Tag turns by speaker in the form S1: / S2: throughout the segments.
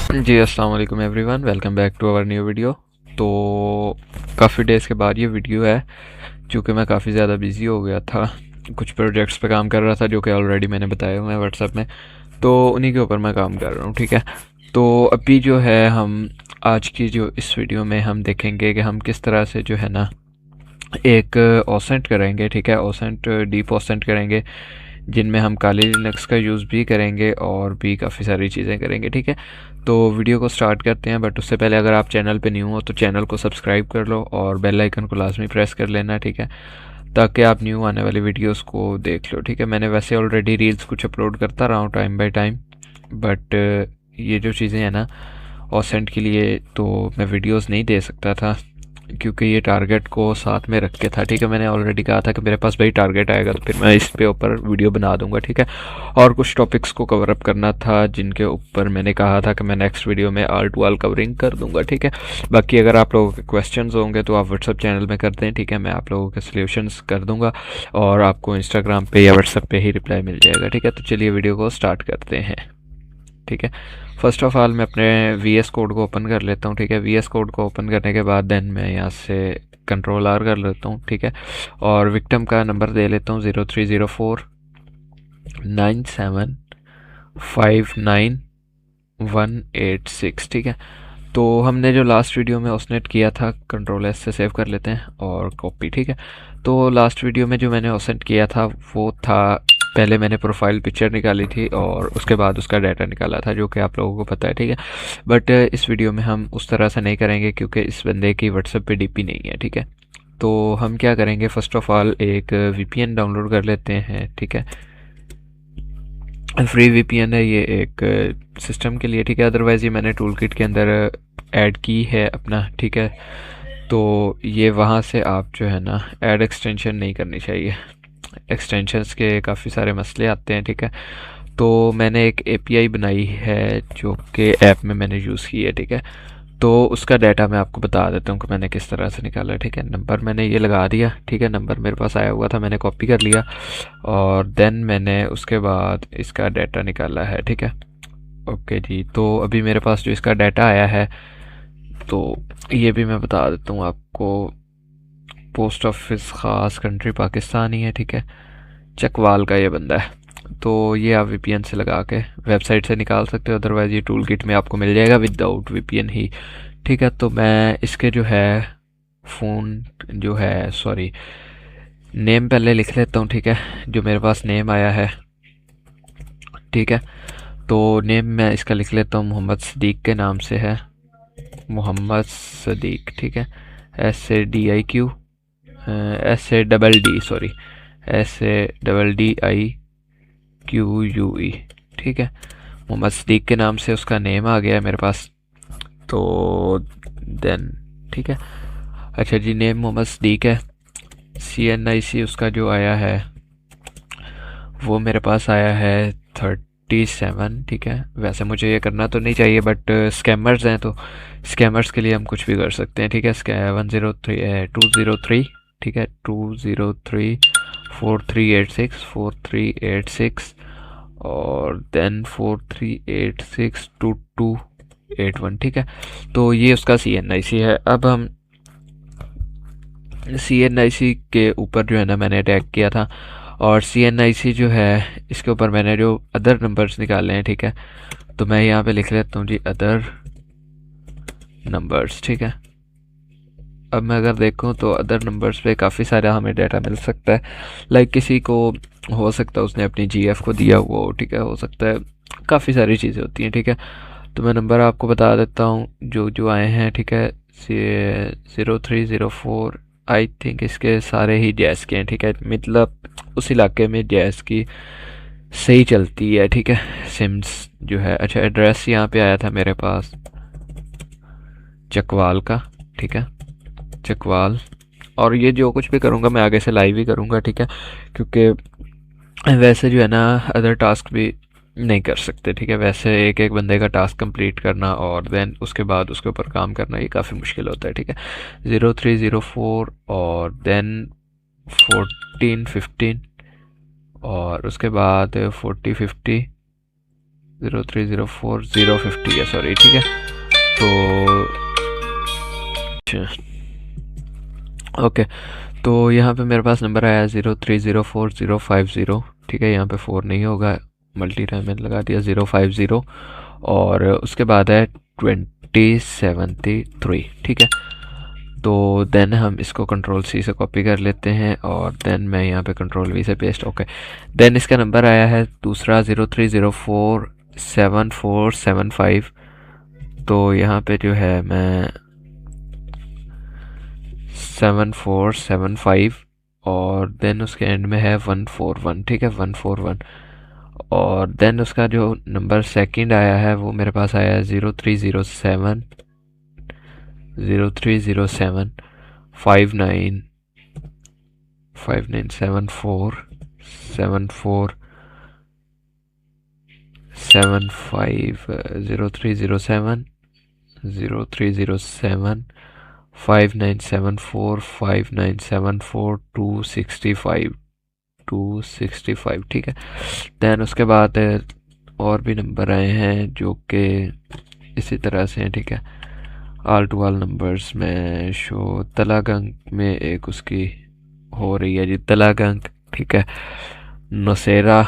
S1: जी अस्सलाम वालेकुम everyone, welcome back to our new video. तो काफ़ी डेज़ के बाद ये वीडियो है, चूँकि मैं काफ़ी ज़्यादा बिज़ी हो गया था, कुछ प्रोजेक्ट्स पे काम कर रहा था जो कि ऑलरेडी मैंने बताए हुए हैं व्हाट्सएप में। तो उन्हीं के ऊपर मैं काम कर रहा हूँ, ठीक है। तो अभी जो है हम आज की जो इस वीडियो में हम देखेंगे कि हम किस तरह से जो है ना एक ओसेंट करेंगे, ठीक है। ओसेंट डीप ओसेंट करेंगे जिनमें हम काली लिनक्स का यूज़ भी करेंगे और भी काफ़ी सारी चीज़ें करेंगे, ठीक है। तो वीडियो को स्टार्ट करते हैं, बट उससे पहले अगर आप चैनल पे न्यू हो तो चैनल को सब्सक्राइब कर लो और बेल आइकन को लाजमी प्रेस कर लेना, ठीक है, ताकि आप न्यू आने वाली वीडियोस को देख लो, ठीक है। मैंने वैसे ऑलरेडी रील्स कुछ अपलोड करता रहा हूँ टाइम बाय टाइम, बट ये जो चीज़ें हैं ना ओसेंट के लिए, तो मैं वीडियोस नहीं दे सकता था क्योंकि ये टारगेट को साथ में रख के था, ठीक है। मैंने ऑलरेडी कहा था कि मेरे पास भाई टारगेट आएगा तो फिर मैं इस पे ऊपर वीडियो बना दूंगा, ठीक है। और कुछ टॉपिक्स को कवर अप करना था जिनके ऊपर मैंने कहा था कि मैं नेक्स्ट वीडियो में आल टू आल कवरिंग कर दूंगा, ठीक है। बाकी अगर आप लोगों के क्वेश्चंस होंगे तो आप व्हाट्सअप चैनल में कर दें, ठीक है। मैं आप लोगों के सोल्यूशंस कर दूंगा और आपको इंस्टाग्राम पे या व्हाट्सअप पे ही रिप्लाई मिल जाएगा, ठीक है। तो चलिए वीडियो को स्टार्ट करते हैं, ठीक है। फर्स्ट ऑफ ऑल मैं अपने वी एस कोड को ओपन कर लेता हूँ, ठीक है। वी एस कोड को ओपन करने के बाद देन मैं यहाँ से कंट्रोल आर कर लेता हूँ, ठीक है। और विक्टिम का नंबर दे लेता हूँ 03049759 186, ठीक है। तो हमने जो लास्ट वीडियो में ओसनेट किया था, कंट्रोल एस से सेव कर लेते हैं और कॉपी, ठीक है। तो लास्ट वीडियो में जो मैंने ओसेंट किया था वो था, पहले मैंने प्रोफाइल पिक्चर निकाली थी और उसके बाद उसका डाटा निकाला था, जो कि आप लोगों को पता है, ठीक है। बट इस वीडियो में हम उस तरह से नहीं करेंगे क्योंकि इस बंदे की व्हाट्सएप पे डीपी नहीं है, ठीक है। तो हम क्या करेंगे, फर्स्ट ऑफ ऑल एक वीपीएन डाउनलोड कर लेते हैं, ठीक है। फ्री वीपीएन है ये एक सिस्टम के लिए, ठीक है। अदरवाइज़ ये मैंने टूल किट के अंदर ऐड की है अपना, ठीक है। तो ये वहाँ से आप जो है ना ऐड एक्सटेंशन नहीं करनी चाहिए, एक्सटेंशंस के काफ़ी सारे मसले आते हैं, ठीक है। तो मैंने एक एपीआई बनाई है जो कि ऐप में मैंने यूज़ की है, ठीक है। तो उसका डाटा मैं आपको बता देता हूँ कि मैंने किस तरह से निकाला, ठीक है। नंबर मैंने ये लगा दिया, ठीक है। नंबर मेरे पास आया हुआ था, मैंने कॉपी कर लिया और देन मैंने उसके बाद इसका डाटा निकाला है, ठीक है। ओके जी, तो अभी मेरे पास जो इसका डाटा आया है तो ये भी मैं बता देता हूँ आपको। पोस्ट ऑफिस ख़ास कंट्री पाकिस्तान ही है, ठीक है। चकवाल का ये बंदा है। तो ये आप वीपीएन से लगा के वेबसाइट से निकाल सकते हो, अदरवाइज़ ये टूल किट में आपको मिल जाएगा विदाउट वीपीएन ही, ठीक है। तो मैं इसके जो है फ़ोन जो है सॉरी नेम पहले लिख लेता हूँ, ठीक है। जो मेरे पास नेम आया है, ठीक है। तो नेम मैं इसका लिख लेता हूँ, मोहम्मद सदीक के नाम से है, मोहम्मद सदीक, ठीक है। SADIQ, SADD सॉरी, SADDIQUE, ठीक है। मोहम्मद सदीक के नाम से उसका नेम आ गया है मेरे पास। तो देन ठीक है, अच्छा जी, नेम मोहम्मद सदीक है। CNIC उसका जो आया है वो मेरे पास आया है 37, ठीक है। वैसे मुझे ये करना तो नहीं चाहिए बट स्कैमर्स हैं तो स्कैमर्स के लिए हम कुछ भी कर सकते हैं, ठीक है। 203, ठीक है, 203 4386 और देन 43862281, ठीक है। तो ये उसका CNIC है। अब हम CNIC के ऊपर जो है ना मैंने अटैक किया था और CNIC जो है इसके ऊपर मैंने जो अदर नंबर्स निकाले हैं, ठीक है। तो मैं यहाँ पे लिख लेता हूँ जी अदर नंबर्स, ठीक है। अब मैं अगर देखूँ तो अदर नंबर्स पे काफ़ी सारा हमें डाटा मिल सकता है। लाइक किसी को हो सकता है उसने अपनी GF को दिया हुआ हो, ठीक है, हो सकता है काफ़ी सारी चीज़ें होती हैं, ठीक है। तो मैं नंबर आपको बता देता हूँ जो जो आए हैं, ठीक है। 0304 आई थिंक इसके सारे ही जैस के हैं, ठीक है। मतलब उस इलाके में जैस की सही चलती है, ठीक है, सिम्स जो है। अच्छा, एड्रेस यहाँ पे आया था मेरे पास चकवाल का, ठीक है, चकवाल। और ये जो कुछ भी करूँगा मैं आगे से लाइव ही करूँगा, ठीक है, क्योंकि वैसे जो है ना अदर टास्क भी नहीं कर सकते, ठीक है। वैसे एक एक बंदे का टास्क कंप्लीट करना और देन उसके बाद उसके ऊपर काम करना ये काफ़ी मुश्किल होता है, ठीक है। 0304 और देन 1415 और उसके बाद 4050 0304050 है, सॉरी, ठीक है। तो ओके, तो यहाँ पे मेरे पास नंबर आया 0304050, ठीक है। यहाँ पे 4 नहीं होगा, मल्टी टाइम मैंने लगा दिया 050, और उसके बाद है 2073, ठीक है। तो देन हम इसको कंट्रोल सी से कॉपी कर लेते हैं, और देन मैं यहाँ पे कंट्रोल वी से पेस्ट, ओके। देन इसका नंबर आया है दूसरा 0304747, तो यहाँ पे जो है मैं 7475, और देन उसके एंड में है 141, ठीक है, 141। और देन उसका जो नंबर सेकंड आया है वो मेरे पास आया है 0307 59 5974 74 75 0307 5974 5974 265, ठीक है। दैन उसके बाद और भी नंबर आए हैं जो कि इसी तरह से हैं, ठीक है। ऑल टू ऑल नंबर्स में शो तलागंग में एक उसकी हो रही है जी, तलागंग, ठीक है, नौसेरा।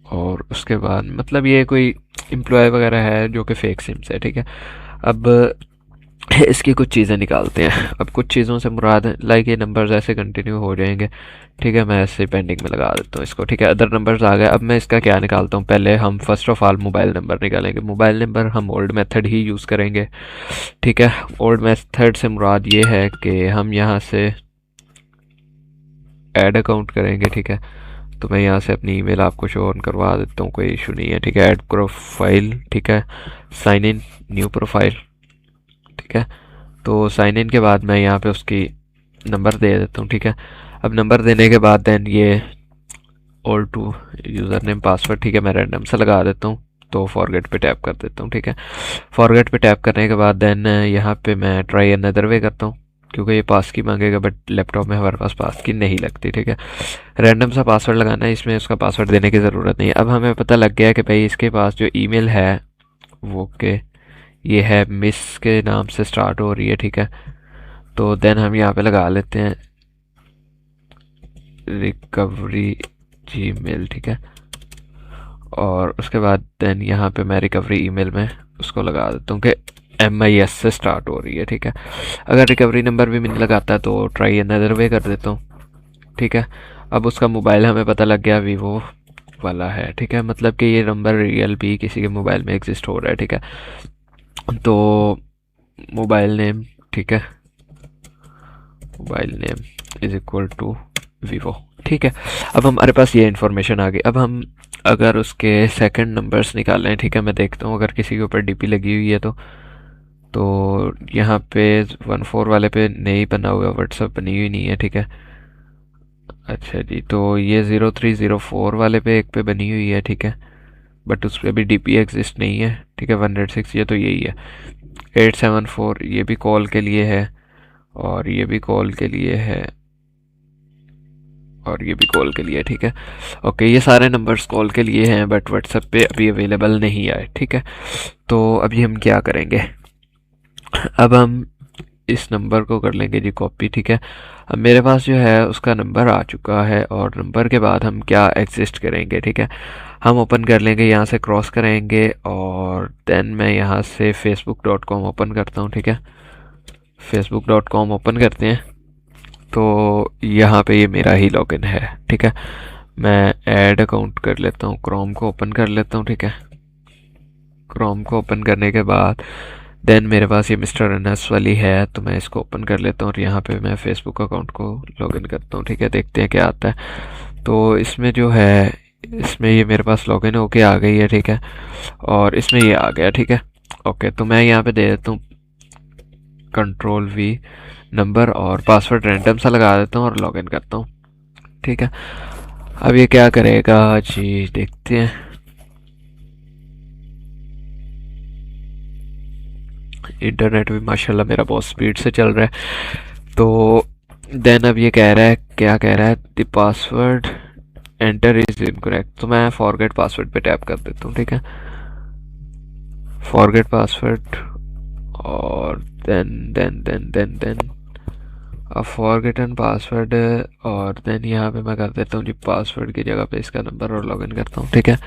S1: और उसके बाद मतलब ये कोई एम्प्लॉय वगैरह है जो कि फेक सिम्स है, ठीक है। अब इसकी कुछ चीज़ें निकालते हैं। अब कुछ चीज़ों से मुराद लाइक ये नंबर्स ऐसे कंटिन्यू हो जाएंगे, ठीक है। मैं ऐसे पेंडिंग में लगा देता हूँ इसको, ठीक है। अदर नंबर्स आ गए। अब मैं इसका क्या निकालता हूँ, पहले हम first of all mobile number निकालेंगे। मोबाइल नंबर हम ओल्ड मेथड ही यूज़ करेंगे, ठीक है। ओल्ड मेथड से मुराद ये है कि हम यहाँ से ऐड अकाउंट करेंगे, ठीक है। तो मैं यहाँ से अपनी ईमेल आपको शो ऑन करवा देता हूँ, कोई इशू नहीं है, ठीक है। ऐड प्रोफाइल, ठीक है, साइन इन, न्यू प्रोफाइल, ठीक है। तो साइन इन के बाद मैं यहाँ पे उसकी नंबर दे देता हूँ, ठीक है। अब नंबर देने के बाद देन ये all to user name password, ठीक है, मैं रैंडम से लगा देता हूँ। तो फॉरगेट पे टैप कर देता हूँ, ठीक है। फॉरगेट पे टैप करने के बाद देन यहाँ पे मैं ट्राई अनदर वे करता हूँ, क्योंकि ये पास की मांगेगा, बट लैपटॉप में हमारे पास पास की नहीं लगती, ठीक है। रैंडम सा पासवर्ड लगाना है, इसमें उसका पासवर्ड देने की ज़रूरत नहीं है। अब हमें पता लग गया कि भाई इसके पास जो ईमेल है वो के ये है मिस के नाम से स्टार्ट हो रही है, ठीक है। तो देन हम यहाँ पे लगा लेते हैं रिकवरी जीमेल, ठीक है। और उसके बाद देन यहाँ पे मैं रिकवरी ईमेल में उसको लगा देता हूँ कि MIS से स्टार्ट हो रही है, ठीक है। अगर रिकवरी नंबर भी मैंने लगाता है तो ट्राई अनदर वे कर देता हूँ, ठीक है। अब उसका मोबाइल हमें पता लग गया वीवो वाला है, ठीक है। मतलब कि ये नंबर रियल भी किसी के मोबाइल में एग्जिस्ट हो रहा है, ठीक है। तो मोबाइल नेम, ठीक है, mobile name is equal to Vivo, ठीक है। अब हमारे पास ये इन्फॉर्मेशन आ गई। अब हम अगर उसके सेकंड नंबर्स निकालें, ठीक है, मैं देखता हूँ अगर किसी के ऊपर DP लगी हुई है तो यहाँ पे 14 वाले पे नहीं बना हुआ, व्हाट्सअप बनी हुई नहीं है, ठीक है। अच्छा जी, तो ये 0304 वाले पे एक पे बनी हुई है, ठीक है, बट उस पर भी DP एग्जिस्ट नहीं है, ठीक है। 106 ये तो यही है। 874 ये भी कॉल के लिए है, और ये भी कॉल के लिए है, और ये भी कॉल के लिए, ठीक है। ओके, ये सारे नंबर्स कॉल के लिए हैं, बट व्हाट्सएप पे अभी अवेलेबल नहीं आए, ठीक है। तो अभी हम क्या करेंगे, अब हम इस नंबर को कर लेंगे जी कॉपी, ठीक है। अब मेरे पास जो है उसका नंबर आ चुका है, और नंबर के बाद हम क्या एग्जिस्ट करेंगे, ठीक है। हम ओपन कर लेंगे, यहाँ से क्रॉस करेंगे, और देन मैं यहाँ से facebook.com ओपन करता हूँ, ठीक है। facebook.com ओपन करते हैं, तो यहाँ पे ये मेरा ही लॉगिन है, ठीक है। मैं ऐड अकाउंट कर लेता हूँ, क्रोम को ओपन कर लेता हूँ, ठीक है। क्रोम को ओपन करने के बाद देन मेरे पास ये मिस्टर अनस वाली है, तो मैं इसको ओपन कर लेता हूँ, और यहाँ पे मैं फेसबुक अकाउंट को लॉगिन करता हूँ, ठीक है। देखते हैं क्या आता है। तो इसमें जो है, इसमें ये मेरे पास लॉगिन होके आ गई है, ठीक है, और इसमें ये आ गया, ठीक है। ओके, तो मैं यहाँ पे दे देता हूँ कंट्रोल V, नंबर और पासवर्ड रैंडम सा लगा देता हूँ और लॉगिन करता हूँ, ठीक है। अब ये क्या करेगा जी, देखते हैं। इंटरनेट भी माशाल्लाह मेरा बहुत स्पीड से चल रहा है। तो देन अब ये कह रहा है, क्या कह रहा है, the password enter is incorrect, तो मैं फॉरगेट पासवर्ड पे टैप कर देता हूँ, ठीक है। फॉरगेट पासवर्ड और देन अब फॉरगेटन पासवर्ड, और देन यहाँ पे मैं कर देता हूँ जी पासवर्ड की जगह पे इसका नंबर और लॉगिन करता हूँ, ठीक है।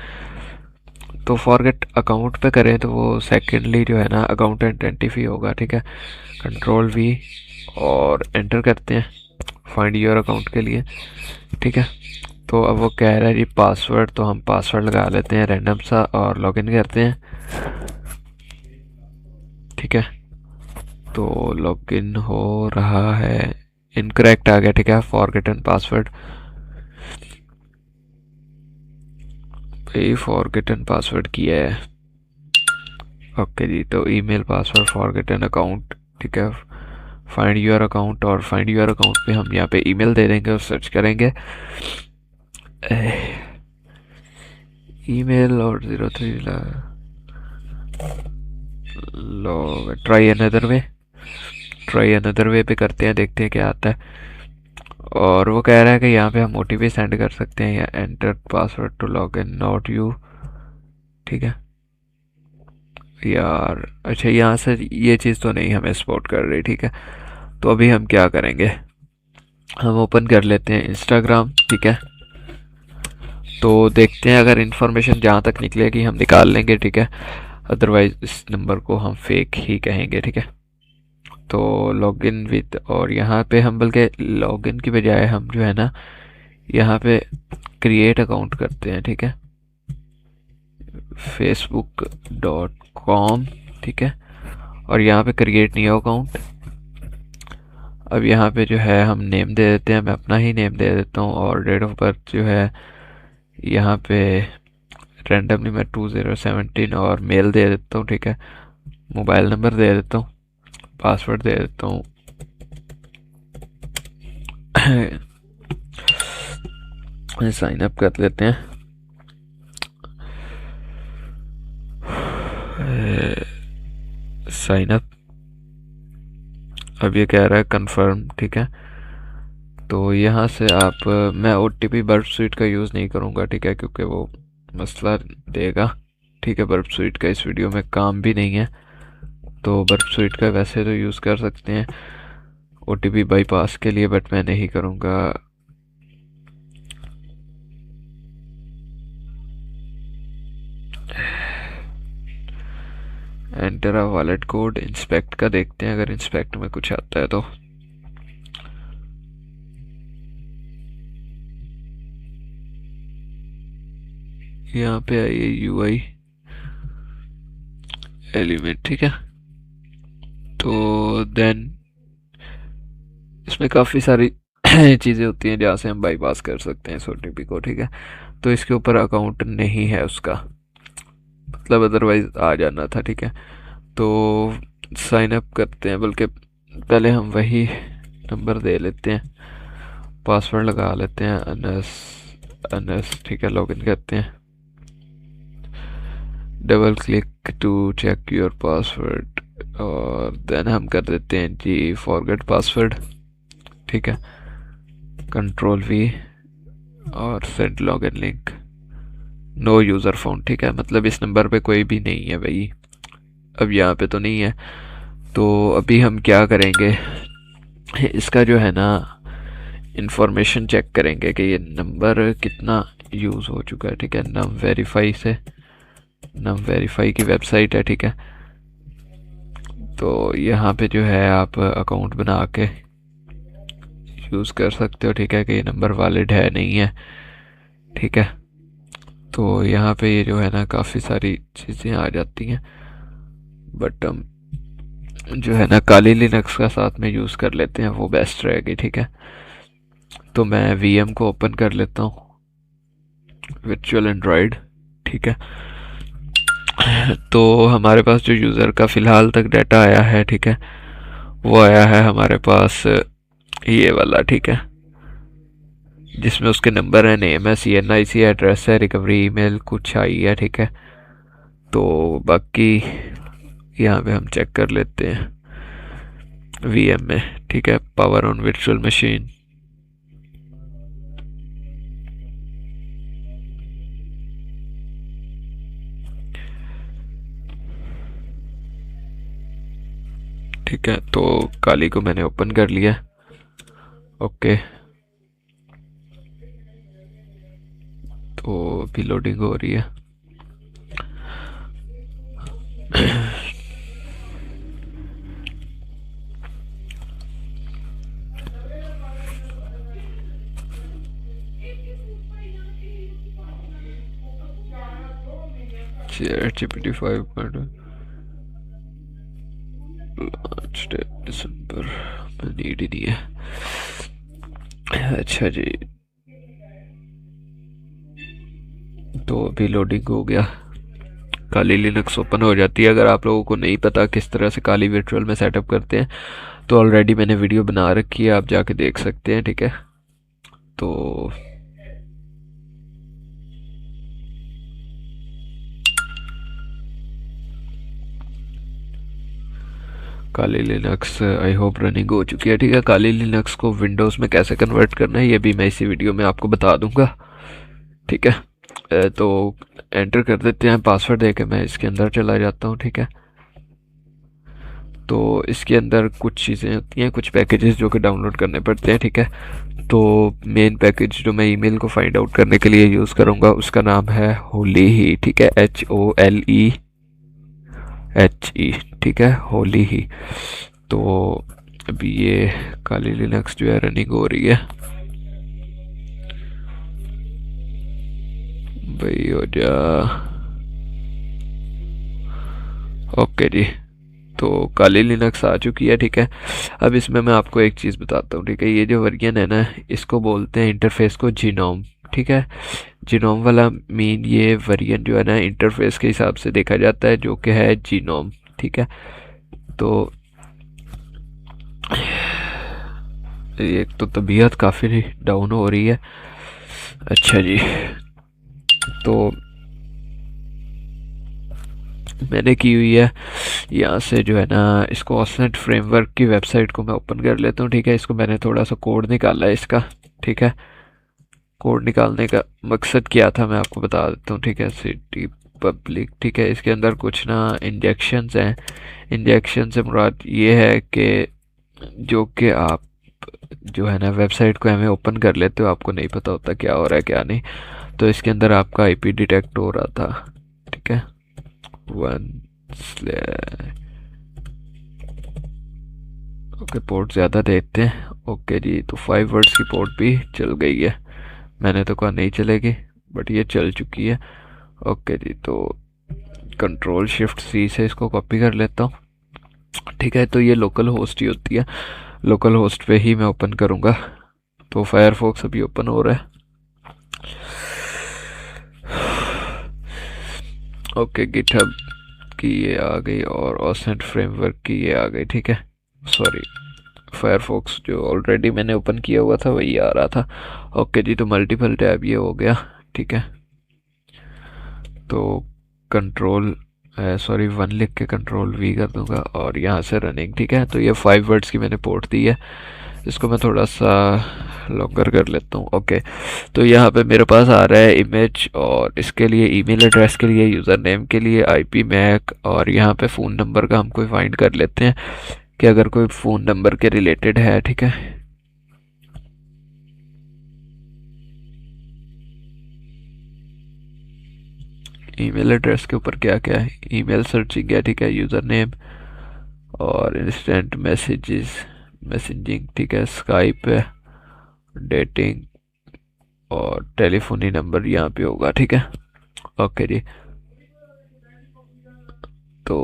S1: तो फॉरगेट अकाउंट पे करें तो वो सेकेंडली जो है ना अकाउंट आइडेंटिफाई होगा, ठीक है। कंट्रोल वी और एंटर करते हैं फाइंड योर अकाउंट के लिए, ठीक है। तो अब वो कह रहा है जी पासवर्ड, तो हम पासवर्ड लगा लेते हैं रैंडम सा और लॉगिन करते हैं, ठीक है। तो लॉगिन हो रहा है, इनकरेक्ट आ गया, ठीक है। फॉरगेटन पासवर्ड, भाई फॉरगेटन पासवर्ड किया है, ओके जी। तो ईमेल पासवर्ड फॉरगेटन अकाउंट, ठीक है। फाइंड योर अकाउंट, और फाइंड योर अकाउंट पे हम यहाँ पे ईमेल दे देंगे और सर्च करेंगे ईमेल और 03 लॉग, ट्राई अनदर वे पे करते हैं, देखते हैं क्या आता है। और वो कह रहा है कि यहाँ पे हम ओटीपी सेंड कर सकते हैं या enter password to log in not you, ठीक है यार। अच्छा यहाँ से ये चीज़ तो नहीं हमें सपोर्ट कर रही, ठीक है। तो अभी हम क्या करेंगे, हम ओपन कर लेते हैं इंस्टाग्राम, ठीक है। तो देखते हैं अगर इन्फॉर्मेशन जहाँ तक निकलेगी हम निकाल लेंगे, ठीक है। अदरवाइज इस नंबर को हम फेक ही कहेंगे, ठीक है। तो लॉगिन विद, और यहाँ पे हम बल्कि लॉगिन की बजाय हम जो है ना यहाँ पे क्रिएट अकाउंट करते हैं, ठीक है। facebook.com, ठीक है। और यहाँ पे क्रिएट न्यू अकाउंट। अब यहाँ पे जो है हम नेम दे देते हैं, मैं अपना ही नेम दे देता हूँ, और डेट ऑफ बर्थ जो है यहाँ पे रैंडमली मैं 2017 और मेल दे देता हूँ, ठीक है। मोबाइल नंबर दे देता हूँ, पासवर्ड दे देता हूँ साइन अप कर लेते हैं, साइन अप। अब ये कह रहा है कंफर्म, ठीक है। तो यहाँ से आप, मैं OTP बर्फ स्वीट का यूज़ नहीं करूँगा, ठीक है, क्योंकि वो मसला देगा, ठीक है। बर्फ स्वीट का इस वीडियो में काम भी नहीं है, तो बर्फ स्वीट का वैसे तो यूज़ कर सकते हैं OTP बाईपास के लिए, बट मैं नहीं करूँगा। Enter a wallet code, inspect का देखते हैं अगर इंस्पेक्ट में कुछ आता है तो। यहाँ पे आइए UI एलिमेंट, ठीक है। तो देन इसमें काफ़ी सारी चीज़ें होती हैं जहाँ से हम बाईपास कर सकते हैं इस OTP को, ठीक है। तो इसके ऊपर अकाउंट नहीं है उसका, मतलब अदरवाइज आ जाना था, ठीक है। तो साइन अप करते हैं, बल्कि पहले हम वही नंबर दे लेते हैं, पासवर्ड लगा लेते हैं अनस अनस, ठीक है। लॉगिन करते हैं, double click to check your password, और देन हम कर देते हैं जी फॉरगेट पासवर्ड, ठीक है। कंट्रोल V और send login link, no user found, ठीक है। मतलब इस नंबर पे कोई भी नहीं है भाई, अब यहाँ पे तो नहीं है। तो अभी हम क्या करेंगे, इसका जो है ना इंफॉर्मेशन चेक करेंगे कि ये नंबर कितना यूज़ हो चुका है, ठीक है। नम वेरीफाई की वेबसाइट है, ठीक है। तो यहाँ पे जो है आप अकाउंट बना के यूज़ कर सकते हो, ठीक है, कि ये नंबर वैलिड है नहीं है, ठीक है। तो यहाँ पे ये जो है ना काफ़ी सारी चीज़ें आ जाती हैं, बट हम जो है ना काली लिनक्स का साथ में यूज़ कर लेते हैं, वो बेस्ट रहेगी, ठीक है। तो मैं VM को ओपन कर लेता हूँ, वर्चुअल एंड्रॉयड, ठीक है। तो हमारे पास जो यूज़र का फ़िलहाल तक डाटा आया है, ठीक है, वो आया है हमारे पास ये वाला, ठीक है, जिसमें उसके नंबर है, नेम है, CNIC एड्रेस है, रिकवरी ईमेल कुछ आई है, ठीक है। तो बाकी यहाँ पे हम चेक कर लेते हैं VM में, ठीक है। पावर ऑन वर्चुअल मशीन, ठीक है, तो काली को मैंने ओपन कर लिया। ओके, तो अभी लोडिंग हो रही है। ChatGPT 5 लास्ट दिसंबर में नीड ही नहीं है। अच्छा जी, तो अभी लोडिंग हो गया। काली लिनक्स ओपन हो जाती है। अगर आप लोगों को नहीं पता किस तरह से काली वर्चुअल में सेटअप करते हैं तो ऑलरेडी मैंने वीडियो बना रखी है, आप जाके देख सकते हैं। ठीक है, तो काली लिनक्स आई होप रनिंग हो चुकी है। ठीक है, काली लिनक्स को विंडोज़ में कैसे कन्वर्ट करना है ये भी मैं इसी वीडियो में आपको बता दूंगा। ठीक है, तो एंटर कर देते हैं पासवर्ड देके। मैं इसके अंदर चला जाता हूँ। ठीक है, तो इसके अंदर कुछ चीज़ें होती हैं, कुछ पैकेजेस जो कि डाउनलोड करने पड़ते हैं। ठीक है, तो मेन पैकेज जो मैं ईमेल को फाइंड आउट करने के लिए यूज़ करूँगा उसका नाम है होली ही। ठीक है, HOLEHE। ठीक है, होली ही। तो अभी ये काली लिनक्स जो है रनिंग हो रही है। भाई हो जा। ओके जी, तो काली लिनक्स आ चुकी है। ठीक है, अब इसमें मैं आपको एक चीज़ बताता हूँ। ठीक है, ये जो वर्जन है ना, इसको बोलते हैं इंटरफेस को जीनोम। ठीक है, जीनोम वाला मीन ये वर्जन जो है ना इंटरफेस के हिसाब से देखा जाता है, जो कि है जीनोम। ठीक है, तो एक तो तबीयत काफ़ी डाउन हो रही है। अच्छा जी, तो मैंने की हुई है यहाँ से जो है ना, इसको ऑसनेट फ्रेमवर्क की वेबसाइट को मैं ओपन कर लेता हूँ। ठीक है, इसको मैंने थोड़ा सा कोड निकाला है इसका। ठीक है, कोड निकालने का मकसद क्या था मैं आपको बता देता हूँ। ठीक है, सिटी पब्लिक। ठीक है, इसके अंदर कुछ ना इंजेक्शंस हैं। इंजेक्शन से मुराद ये है कि जो कि आप जो है ना वेबसाइट को हमें ओपन कर लेते हो, आपको नहीं पता होता क्या हो रहा है क्या नहीं। तो इसके अंदर आपका आईपी डिटेक्ट हो रहा था। ठीक है, वन ओके, पोर्ट ज़्यादा देते हैं। ओके जी, तो 5 वर्ड्स की पोर्ट भी चल गई है। मैंने तो कहा नहीं चलेगी, बट ये चल चुकी है। ओके जी, तो Ctrl+Shift+C से इसको कॉपी कर लेता हूँ। ठीक है, तो ये लोकल होस्ट ही होती है, लोकल होस्ट पे ही मैं ओपन करूँगा। तो फायरफॉक्स अभी ओपन हो रहा है। ओके, गिटहब की ये आ गई और ऑसनेट फ्रेमवर्क की ये आ गई। ठीक है, सॉरी, फायरफॉक्स जो ऑलरेडी मैंने ओपन किया हुआ था वही आ रहा था। ओके जी, तो मल्टीपल टैब ये हो गया। ठीक है, तो कंट्रोल सॉरी 1 लिख के Ctrl+V कर दूंगा और यहाँ से रनिंग। ठीक है, तो ये 5 वर्ड्स की मैंने पोर्ट दी है। इसको मैं थोड़ा सा लॉन्गर कर लेता हूँ। ओके, तो यहाँ पे मेरे पास आ रहा है इमेज, और इसके लिए ईमेल एड्रेस के लिए, यूज़र नेम के लिए आईपी मैक, और यहाँ पे फ़ोन नंबर का हम कोई फाइंड कर लेते हैं कि अगर कोई फ़ोन नंबर के रिलेटेड है। ठीक है, ईमेल एड्रेस के ऊपर क्या क्या है, ईमेल सर्चिंग है। ठीक है, यूज़र नेम और इंस्टेंट मैसेजिंग। ठीक है, स्काइप है, डेटिंग और टेलीफोनी नंबर यहाँ पे होगा। ठीक है, ओके जी, तो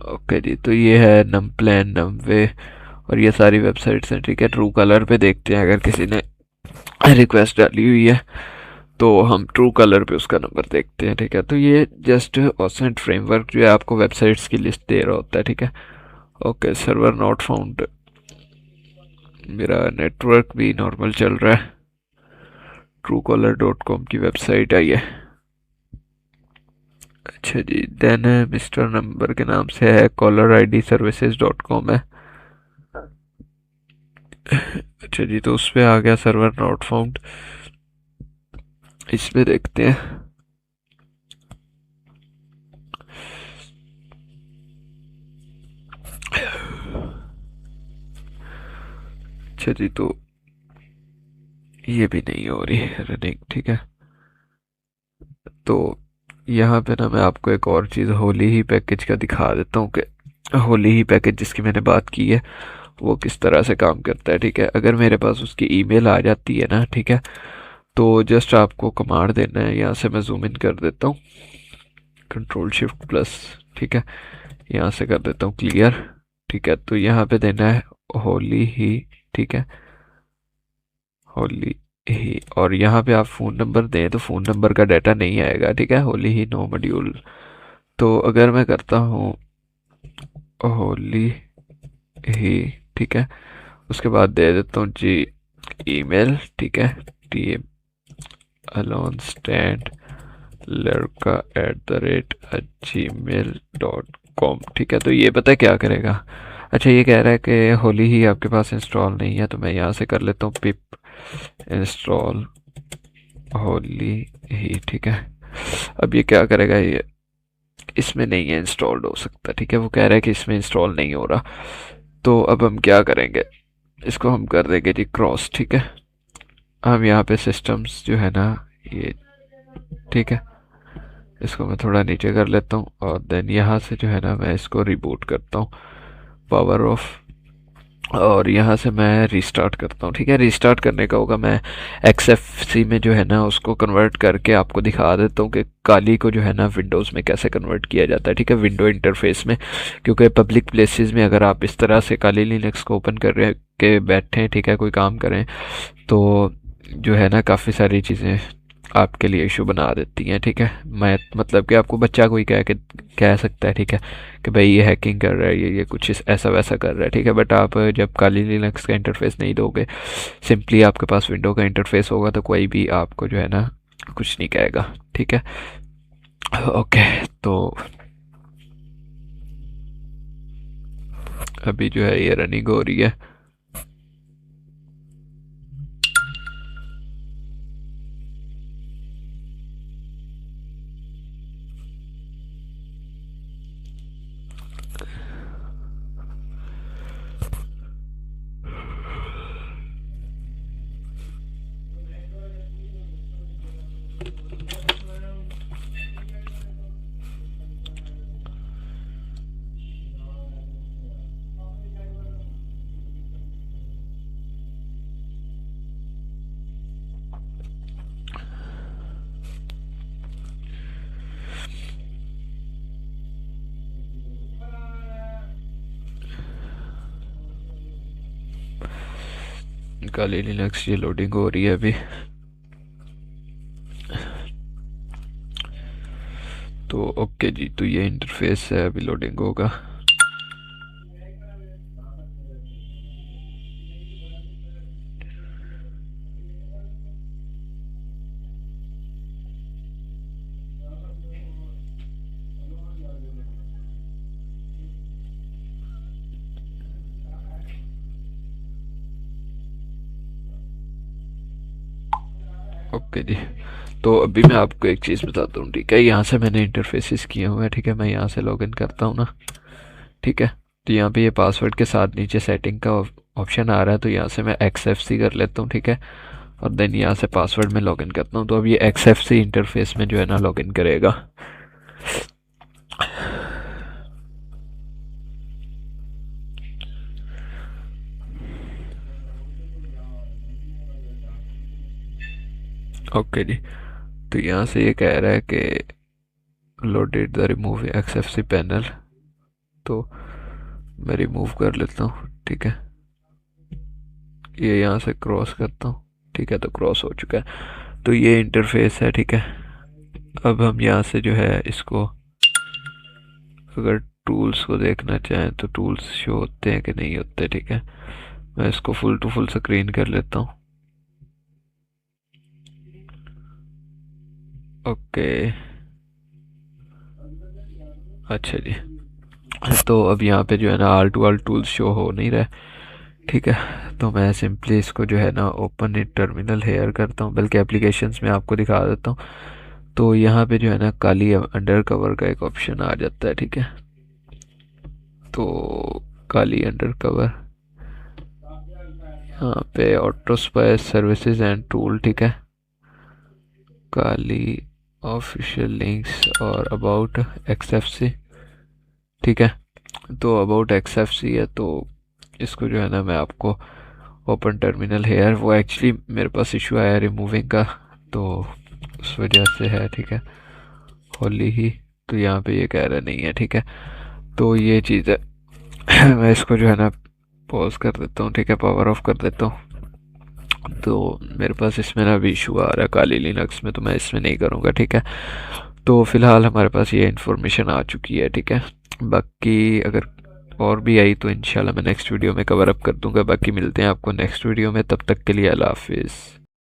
S1: ओके जी, तो ये है नम प्लान, नमवे और ये सारी वेबसाइट्स हैं। ठीक है, ट्रू कलर पे देखते हैं, अगर किसी ने रिक्वेस्ट डाली हुई है तो हम ट्रू कलर पे उसका नंबर देखते हैं। ठीक है, तो ये जस्ट ऑसनेट फ्रेमवर्क जो है आपको वेबसाइट्स की लिस्ट दे रहा होता है। ठीक है, ओके, सर्वर नॉट फाउंड, मेरा नेटवर्क भी नॉर्मल चल रहा है। truecaller.com की वेबसाइट आई है। अच्छा जी, देन मिस्टर नंबर के नाम से है, कॉलर ID services.com है। अच्छा जी, तो उस पर आ गया सर्वर नॉट फाउंड। इस पे देखते हैं। अच्छा जी, तो ये भी नहीं हो रही रनिंग, ठीक है। तो यहाँ पे ना मैं आपको एक और चीज़ होली ही पैकेज का दिखा देता हूँ कि होली ही पैकेज जिसकी मैंने बात की है वो किस तरह से काम करता है, ठीक है। अगर मेरे पास उसकी ईमेल आ जाती है ना, ठीक है, तो जस्ट आपको कमांड देना है। यहाँ से मैं जूम इन कर देता हूँ, कंट्रोल शिफ्ट प्लस, ठीक है। यहाँ से कर देता हूँ क्लियर, ठीक है। तो यहाँ पे देना है होली ही, ठीक है, होली ही। और यहाँ पे आप फ़ोन नंबर दें तो फ़ोन नंबर का डाटा नहीं आएगा, ठीक है, होली ही नो मॉड्यूल। तो अगर मैं करता हूँ होली ही, ठीक है, उसके बाद दे देता हूँ जी ईमेल, ठीक है, टी एम अलोन स्टैंड लड़का @gmail.com, ठीक है। तो ये पता है क्या करेगा। अच्छा, ये कह रहा है कि होली ही आपके पास इंस्टॉल नहीं है, तो मैं यहाँ से कर लेता हूँ पिप इंस्टॉल होली ही, ठीक है। अब ये क्या करेगा, ये इसमें नहीं है इंस्टॉल्ड हो सकता, ठीक है, वो कह रहा है कि इसमें इंस्टॉल नहीं हो रहा। तो अब हम क्या करेंगे, इसको हम कर देंगे जी क्रॉस, ठीक है। हम यहाँ पे सिस्टम्स जो है ना ये, ठीक है, इसको मैं थोड़ा नीचे कर लेता हूँ और देन यहाँ से जो है ना मैं इसको रिबूट करता हूँ, पावर ऑफ, और यहाँ से मैं रीस्टार्ट करता हूँ, ठीक है। रीस्टार्ट करने का होगा, मैं XFC में जो है ना उसको कन्वर्ट करके आपको दिखा देता हूँ कि काली को जो है ना विंडोज़ में कैसे कन्वर्ट किया जाता है, ठीक है, विंडो इंटरफेस में। क्योंकि पब्लिक प्लेसेस में अगर आप इस तरह से काली लिनक्स को ओपन कर रहे के बैठें, ठीक है, कोई काम करें, तो जो है ना काफ़ी सारी चीज़ें आपके लिए इशू बना देती हैं, ठीक है। मैं मतलब कि आपको बच्चा कोई कह सकता है, ठीक है, कि भाई ये हैकिंग कर रहा है, ये कुछ ऐसा वैसा कर रहा है, ठीक है। बट आप जब काली लिनक्स का इंटरफेस नहीं दोगे, सिंपली आपके पास विंडो का इंटरफेस होगा, तो कोई भी आपको जो है ना कुछ नहीं कहेगा, ठीक है। ओके, तो अभी जो है ये रनिंग हो रही है। काली लिनक्स ये लोडिंग हो रही है अभी। तो ओके जी, तो ये इंटरफेस है, अभी लोडिंग होगा। ओके जी, तो अभी मैं आपको एक चीज़ बताता हूँ, ठीक है। यहाँ से मैंने इंटरफेसेस किए हुए हैं, ठीक है। मैं यहाँ से लॉगिन करता हूँ ना, ठीक है। तो यहाँ पे ये पासवर्ड के साथ नीचे सेटिंग का ऑप्शन आ रहा है, तो यहाँ से मैं XFC कर लेता हूँ, ठीक है। और देन यहाँ से पासवर्ड में लॉगिन करता हूँ, तो अब ये XFC इंटरफेस में जो है ना लॉगिन करेगा। ओके जी, तो यहाँ से ये कह रहा है कि loaded the remove XFC panel, तो मैं रिमूव कर लेता हूँ, ठीक है। ये यहाँ से क्रॉस करता हूँ, ठीक है, तो क्रॉस हो चुका है। तो ये इंटरफेस है, ठीक है। अब हम यहाँ से जो है इसको, अगर टूल्स को देखना चाहें तो टूल्स शो होते हैं कि नहीं होते, ठीक है। मैं इसको फुल टू फुल स्क्रीन कर लेता हूँ। ओके, अच्छा जी, तो अब यहाँ पे जो है ना आल टू आल टूल्स शो हो नहीं रहा, ठीक है। तो मैं सिंपली इसको जो है ना ओपन इन टर्मिनल हेयर करता हूँ, बल्कि एप्लीकेशंस में आपको दिखा देता हूँ। तो यहाँ पे जो है ना काली अंडर कवर का एक ऑप्शन आ जाता है, ठीक है। तो काली अंडर कवर यहाँ पे auto spice services and tool, ठीक है, काली ऑफिशियल लिंक्स और अबाउट XFC, ठीक है। तो अबाउट XFC है, तो इसको जो है ना मैं आपको ओपन टर्मिनल हेयर, वो एक्चुअली मेरे पास इशू आया रिमूविंग का, तो उस वजह से है, ठीक है, होली ही। तो यहाँ पे ये कह रहा नहीं है, ठीक है। तो ये चीज़ है मैं इसको जो है ना पॉज कर देता हूँ, ठीक है, पावर ऑफ कर देता हूँ। तो मेरे पास इसमें ना अभी इशू आ रहा है काली लिनक्स में, तो मैं इसमें नहीं करूँगा, ठीक है। तो फिलहाल हमारे पास ये इन्फॉर्मेशन आ चुकी है, ठीक है। बाकी अगर और भी आई तो इंशाल्लाह मैं नेक्स्ट वीडियो में कवर अप कर दूंगा। बाकी मिलते हैं आपको नेक्स्ट वीडियो में, तब तक के लिए अल्लाह हाफिज़।